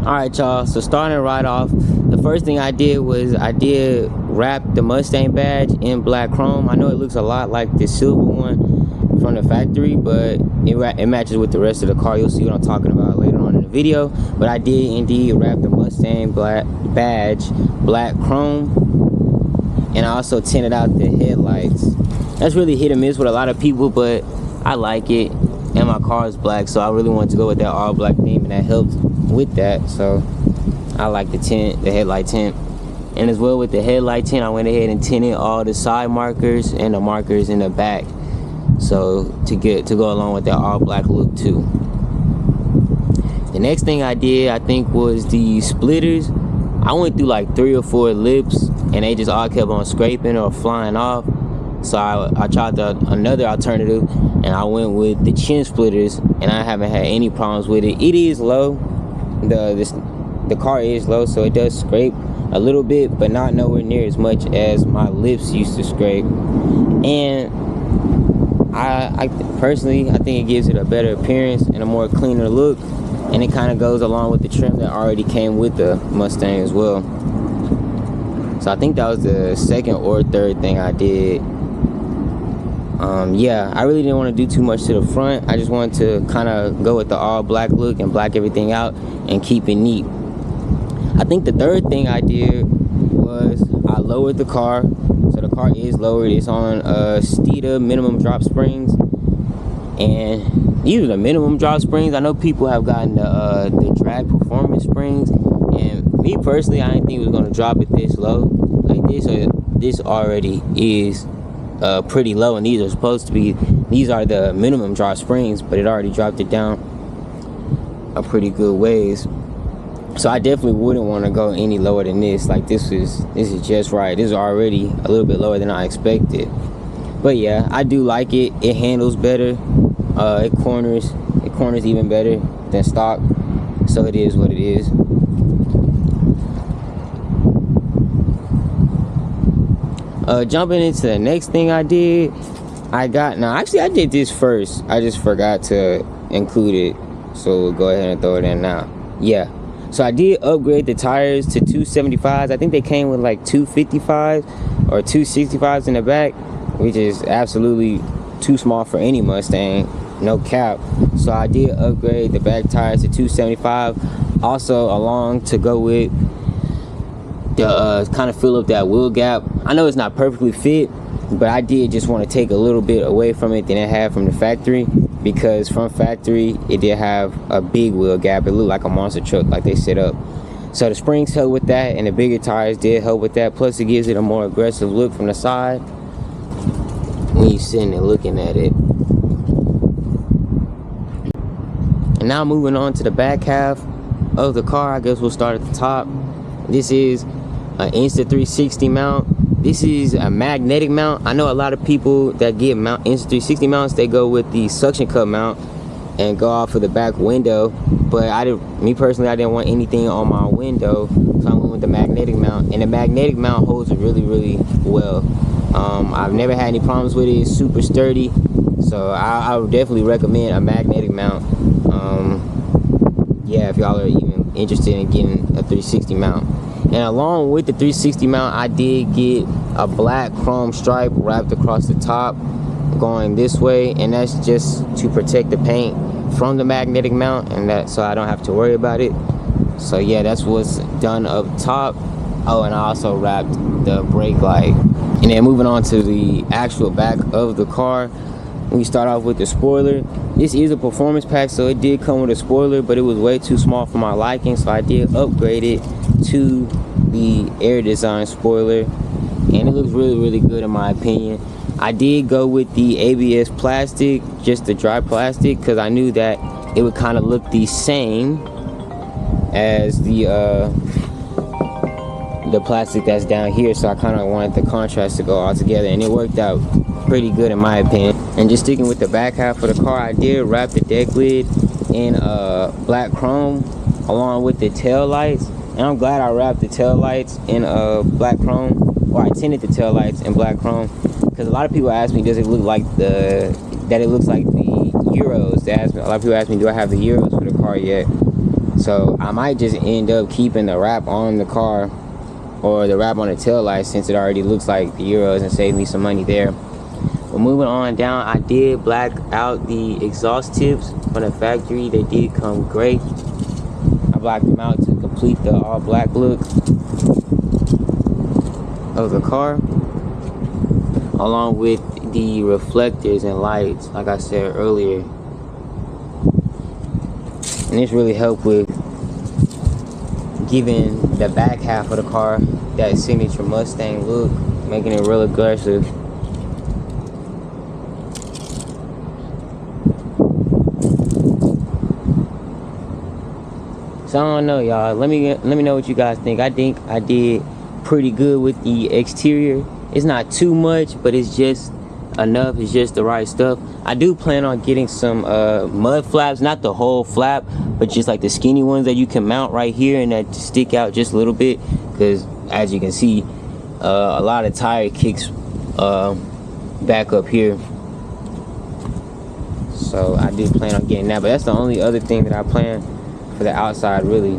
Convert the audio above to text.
Alright y'all, so starting right off, the first thing I did was I did wrap the Mustang badge in black chrome. I know it looks a lot like the silver one from the factory, but it matches with the rest of the car. You'll see what I'm talking about later on in the video. But I did indeed wrap the Mustang badge black chrome, and I also tinted out the headlights. That's really hit or miss with a lot of people, but I like it, and my car is black, so I really wanted to go with that all black theme, and that helped with that. So I like the tint, the headlight tint. And as well with the headlight tint, I went ahead and tinted all the side markers and the markers in the back, so to go along with that all black look too. The next thing I did, I think, was the splitters. I went through like 3 or 4 lips and they just all kept on scraping or flying off. So I tried another alternative, and I went with the chin splitters, and I haven't had any problems with it. It is low, the car is low, so it does scrape a little bit, but not nowhere near as much as my lips used to scrape. And I personally, I think it gives it a better appearance and a more cleaner look, and it kind of goes along with the trim that already came with the Mustang as well. So I think that was the second or third thing I did. Yeah, I really didn't want to do too much to the front. I just wanted to kind of go with the all black look and black everything out and keep it neat. I think the third thing I did was I lowered the car. So the car is lowered. It's on Steeda minimum drop springs, and these are the minimum drop springs. I know people have gotten the drag performance springs, and me personally, I didn't think it was going to drop it this low like this. So this already is pretty low, and these are the minimum drop springs, but it already dropped it down a pretty good ways. So I definitely wouldn't want to go any lower than this. Like this is just right. This is already a little bit lower than I expected. But yeah, I do like it. It handles better. It corners even better than stock. So it is what it is. Jumping into the next thing I did, I did this first. I just forgot to include it, so we'll go ahead and throw it in now. Yeah, so I did upgrade the tires to 275s. I think they came with like 255s or 265s in the back, which is absolutely too small for any Mustang, no cap. So I did upgrade the back tires to 275, also along to go with the kind of fill up that wheel gap. I know it's not perfectly fit, but I did just want to take a little bit away from it than it had from the factory, because from factory it did have a big wheel gap. It looked like a monster truck like they set up. So the springs helped with that, and the bigger tires did help with that. Plus it gives it a more aggressive look from the side when you're sitting and looking at it. And now moving on to the back half of the car, I guess we'll start at the top. This is an Insta360 mount. This is a magnetic mount. I know a lot of people that get Insta360 mounts, they go with the suction cup mount and go off of the back window. But me personally, I didn't want anything on my window, so I went with the magnetic mount. And the magnetic mount holds really, really well. I've never had any problems with it. It's super sturdy, so I would definitely recommend a magnetic mount. Yeah, if y'all are even interested in getting a 360 mount. And along with the 360 mount, I did get a black chrome stripe wrapped across the top going this way, and that's just to protect the paint from the magnetic mount, and that so I don't have to worry about it. So yeah, that's what's done up top. Oh, and I also wrapped the brake light. And then moving on to the actual back of the car, we start off with the spoiler. This is a performance pack, so it did come with a spoiler, but it was way too small for my liking, so I did upgrade it to the Air Design spoiler, and it looks really, really good in my opinion. I did go with the ABS plastic, just the dry plastic, because I knew that it would kind of look the same as the plastic that's down here, so I kind of wanted the contrast to go all together, and it worked out pretty good in my opinion. And just sticking with the back half of the car, I did wrap the deck lid in black chrome along with the tail lights, and I'm glad I wrapped the tail lights in black chrome, or I tinted the tail lights in black chrome, because a lot of people ask me, does it look like that it looks like the Euros? A lot of people ask me, do I have the Euros for the car yet? So I might just end up keeping the wrap on the car, or the wrap on the tail light, since it already looks like the Euros, and save me some money there. But moving on down, I did black out the exhaust tips from the factory. They did come great. I blacked them out to complete the all black look of the car, along with the reflectors and lights, like I said earlier. And this really helped with giving the back half of the car that signature Mustang look, making it real aggressive. So I don't know, y'all. Let me know what you guys think. I think I did pretty good with the exterior. It's not too much, but it's just enough. It's just the right stuff. I do plan on getting some mud flaps, not the whole flap, but just like the skinny ones that you can mount right here and that stick out just a little bit, because as you can see, a lot of tire kicks back up here. So I do plan on getting that, but that's the only other thing that I plan for the outside, really.